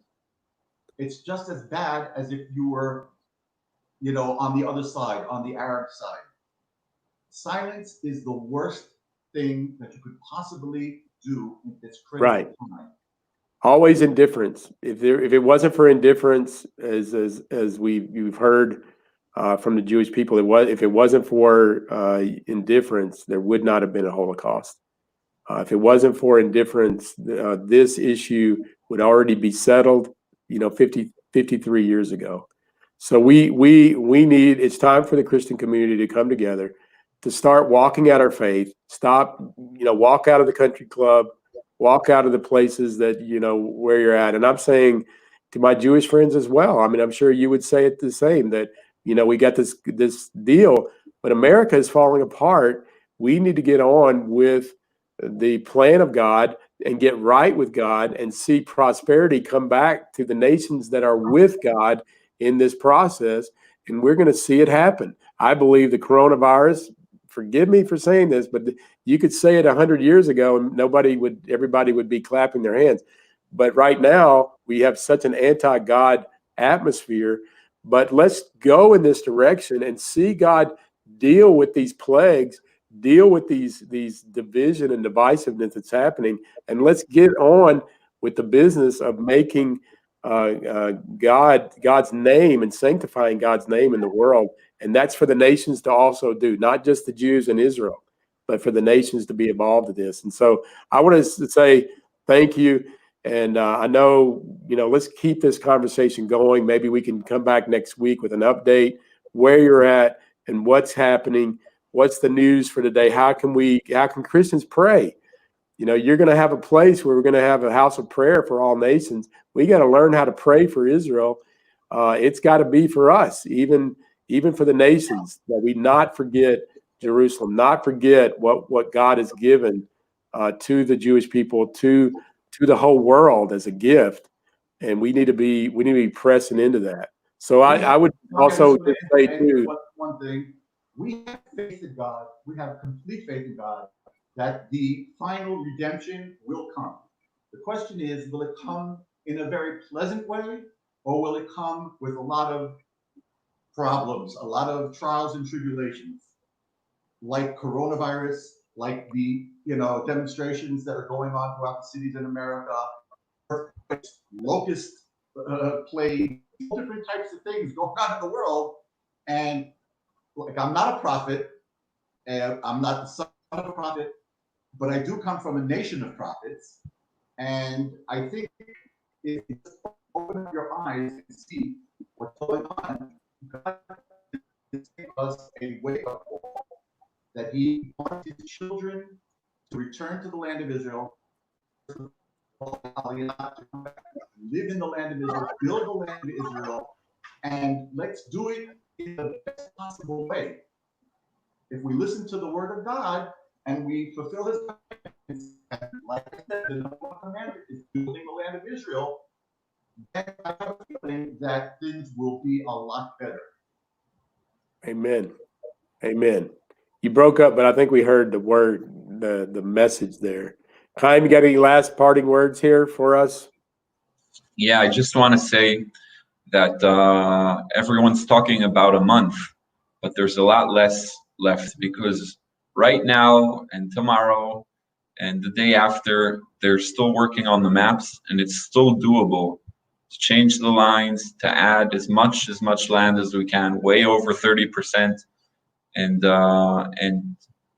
it's just as bad as if you were, on the other side, on the Arab side. Silence is the worst thing that you could possibly do in this critical time. Always indifference. If it wasn't for indifference, as we've heard from the Jewish people, if it wasn't for indifference, there would not have been a Holocaust. If it wasn't for indifference, this issue would already be settled, 53 years ago. So we need, it's time for the Christian community to come together, to start walking out our faith, stop, walk out of the country club, walk out of the places that, where you're at. And I'm saying to my Jewish friends as well, I mean, I'm sure you would say it the same, that, we got this deal, but America is falling apart. We need to get on with the plan of God and get right with God and see prosperity come back to the nations that are with God in this process. And we're going to see it happen. I believe the coronavirus, forgive me for saying this, but you could say it 100 years ago and everybody would be clapping their hands. But right now we have such an anti-God atmosphere but let's go in this direction and see God deal with these plagues, deal with these division and divisiveness that's happening, and let's get on with the business of making God's name and sanctifying God's name in the world. And that's for the nations to also do, not just the Jews in Israel, but for the nations to be involved in this. And so I want to say thank you. And I know, let's keep this conversation going. Maybe we can come back next week with an update where you're at and what's happening. What's the news for today? How can Christians pray? You're going to have a place where we're going to have a house of prayer for all nations. We got to learn how to pray for Israel. It's got to be for us, even for the nations, that we not forget Jerusalem, not forget what God has given to the Jewish people, to the whole world as a gift, and we need to be pressing into that. So I would also just say too. One thing, we have faith in God. We have complete faith in God that the final redemption will come. The question is, will it come in a very pleasant way, or will it come with a lot of problems, a lot of trials and tribulations, like coronavirus, like the demonstrations that are going on throughout the cities in America, locust plague, different types of things going on in the world. And I'm not a prophet, and I'm not the son of a prophet, but I do come from a nation of prophets. And I think if you just open up your eyes and see what's going on, God gives us a wake-up call that He wants His children to return to the land of Israel, to live in the land of Israel, build the land of Israel, and let's do it in the best possible way. If we listen to the word of God and we fulfill His commandments, and like I said, the number one commandment is building the land of Israel, then I have a feeling that things will be a lot better. Amen. Amen. You broke up, but I think we heard the word, the message there. Chaim, you got any last parting words here for us? Yeah, I just want to say that everyone's talking about a month, but there's a lot less left, because right now and tomorrow and the day after, they're still working on the maps, and it's still doable to change the lines, to add as much land as we can, way over 30%, and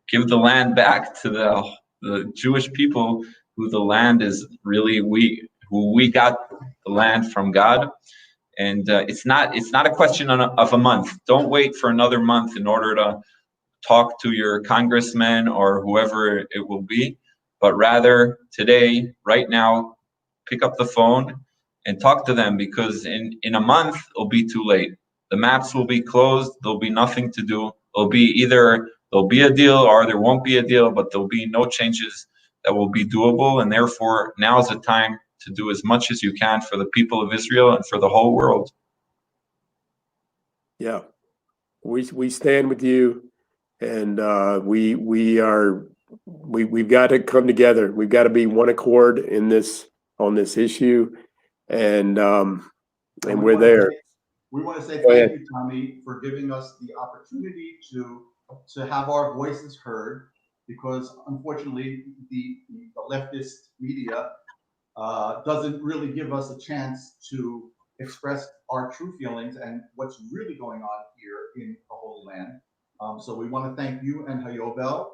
give the land back to the Jewish people, who the land is really who we got the land from God. And it's not a question of a month. Don't wait for another month in order to talk to your congressman or whoever it will be, but rather today, right now, pick up the phone and talk to them, because in a month it'll be too late. The maps will be closed. There'll be nothing to do. It'll be either there'll be a deal or there won't be a deal, but there'll be no changes that will be doable. And therefore, now is the time to do as much as you can for the people of Israel and for the whole world. Yeah, we stand with you, and we've got to come together. We've got to be one accord on this issue, and we're there. We want to say thank you, Tommy, for giving us the opportunity to have our voices heard, because unfortunately the leftist media doesn't really give us a chance to express our true feelings and what's really going on here in the Holy Land. So we want to thank you and Hayobel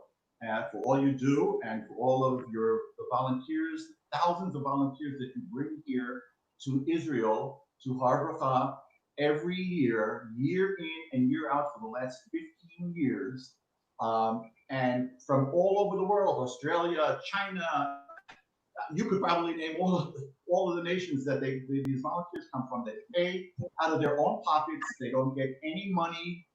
for all you do, and for all of the volunteers, thousands of volunteers that you bring here to Israel, to Har Bracha, every year in and year out for the last 15 years. And from all over the world, Australia, China, you could probably name all of the nations that these volunteers come from. They pay out of their own pockets. They don't get any money,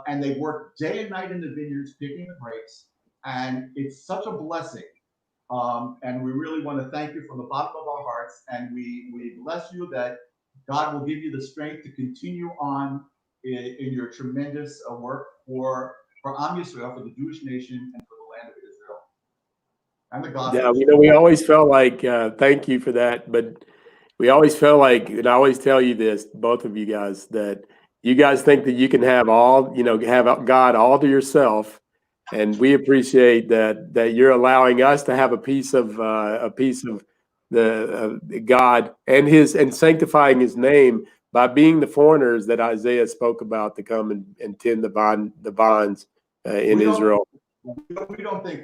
and they work day and night in the vineyards picking the grapes. And it's such a blessing. And we really want to thank you from the bottom of our hearts. And we bless you that God will give you the strength to continue on in your tremendous work for Am Yisrael, for the Jewish nation, and for the land of Israel. And the gospel. Yeah, we always felt like thank you for that, but we always feel like, and I always tell you this, both of you guys, that you guys think that you can have all, have God all to yourself, and we appreciate that you're allowing us to have a piece of the God and sanctifying His name by being the foreigners that Isaiah spoke about to come and tend the vines in Israel. We don't think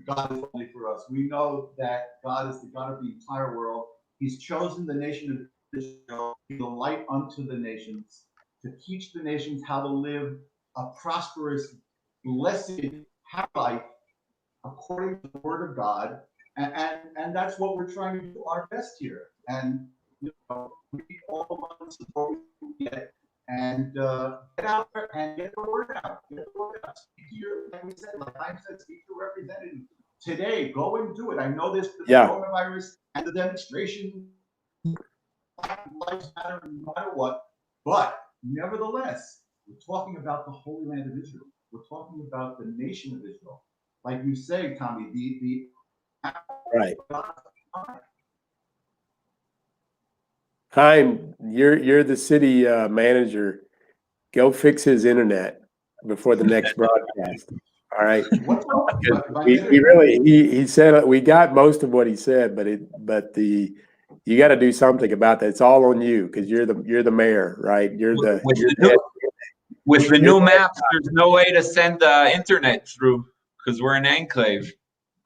God is only for us. We know that God is the God of the entire world. He's chosen the nation of Israel to be the light unto the nations, to teach the nations how to live a prosperous, blessed, happy life according to the word of God. And that's what we're trying to do our best here. And we all want the support we can get and get out there and get the word out. Get the word out. Speak to your, like we said, like Chaim said, speak to representatives. Today, go and do it. I know this coronavirus and the demonstration, lives matter no matter what, but nevertheless, we're talking about the Holy Land of Israel. We're talking about the nation of Israel. Like you say, Tommy, the right. Chaim, you're the city manager. Go fix his internet before the next broadcast. All right. He said we got most of what he said, but you got to do something about that. It's all on you because you're the mayor, right? With the new maps, there's no way to send the internet through because we're an enclave.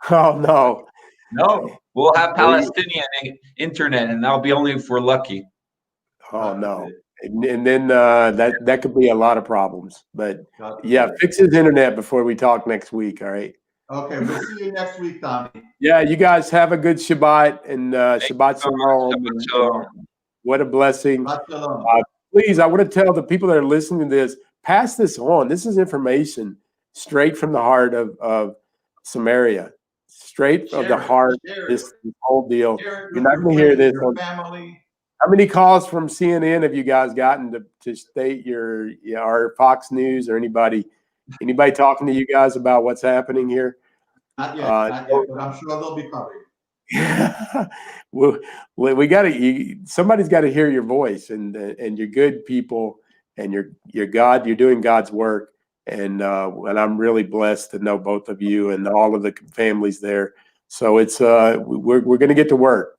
Oh no. No, we'll have Palestinian internet, and that'll be only if we're lucky. Oh no. And then that could be a lot of problems. But yeah, fix his internet before we talk next week. All right. Okay, we'll see you next week, Tommy. Yeah, you guys have a good Shabbat and Shabbat Shalom. What a blessing. Please, I want to tell the people that are listening to this, pass this on. This is information straight from the heart of Samaria, straight of the heart. This whole deal. You're not going to hear this on family. How many calls from CNN have you guys gotten to state our Fox News or anybody talking to you guys about what's happening here? Not yet, but I'm sure they'll be covered. Well, we got to. Somebody's got to hear your voice, and you're good people, and you're God. You're doing God's work, and I'm really blessed to know both of you and all of the families there. So it's we're going to get to work.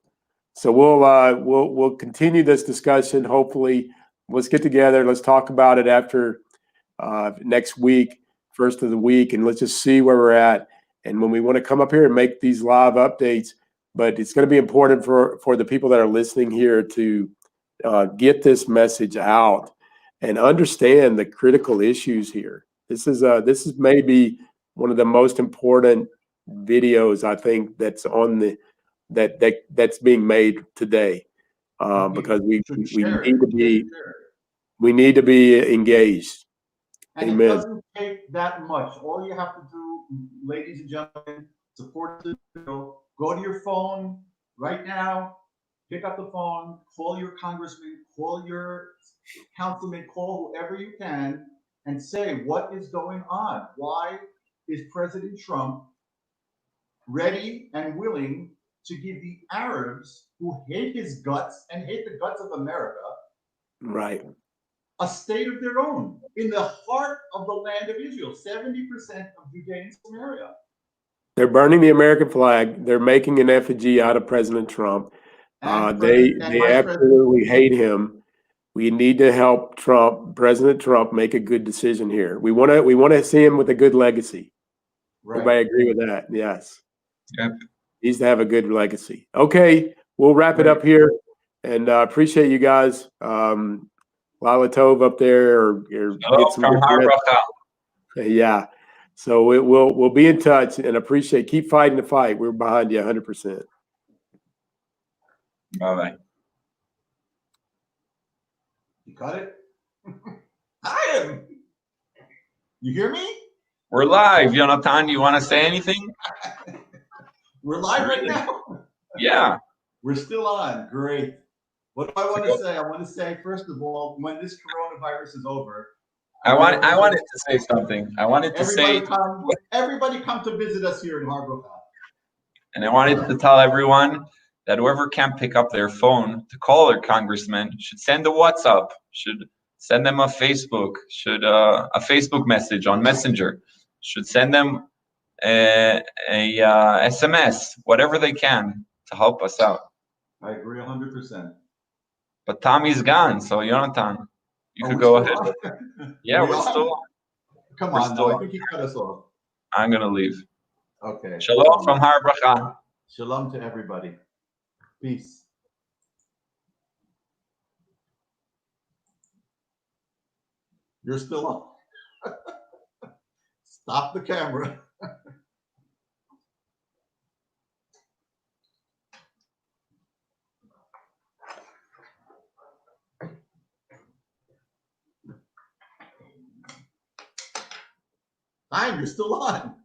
So we'll continue this discussion. Hopefully, let's get together. Let's talk about it after next week, first of the week, and let's just see where we're at. And when we want to come up here and make these live updates, but it's going to be important for the people that are listening here to get this message out and understand the critical issues here. This is maybe one of the most important videos I think that's on that's being made today because we need to be engaged. And Amen. It doesn't take that much. All you have to do, ladies and gentlemen, support the bill. Go to your phone right now, pick up the phone, call your congressman, call your councilman, call whoever you can, and say what is going on. Why is President Trump ready and willing to give the Arabs, who hate his guts and hate the guts of America, right, a state of their own in the heart of the land of Israel? 70% of Judea and Samaria. They're burning the American flag. They're making an effigy out of President Trump. They absolutely hate him. We need to help President Trump, make a good decision here. We want to see him with a good legacy. Right. Everybody agree with that? Yes. Yep. He needs to have a good legacy. Okay, we'll wrap it up here, and appreciate you guys. Lala Tov up there, or get some. Yeah. So we'll be in touch and appreciate. Keep fighting the fight. We're behind you 100%. Bye-bye. You got it? Chaim! You hear me? We're live. Yonaton, you want to say anything? We're live right now? Yeah. We're still on. Great. What do I want to say? I want to say, first of all, when this coronavirus is over, I wanted to say something. I wanted to everybody come to visit us here in Harbor. And I wanted to tell everyone that whoever can't pick up their phone to call their congressman should send a WhatsApp, should send them a Facebook, should a Facebook message on Messenger, should send them a SMS, whatever they can to help us out. I agree 100%. But Tommy's gone, so Yonaton, you Are could we go still ahead. on? Yeah, We we're on? still on. Come We're on still now. I on. think you cut us off. I'm gonna leave. Okay. Shalom from Har Bracha. Shalom to everybody. Peace. You're still on. Stop the camera. Chaim, you're still on.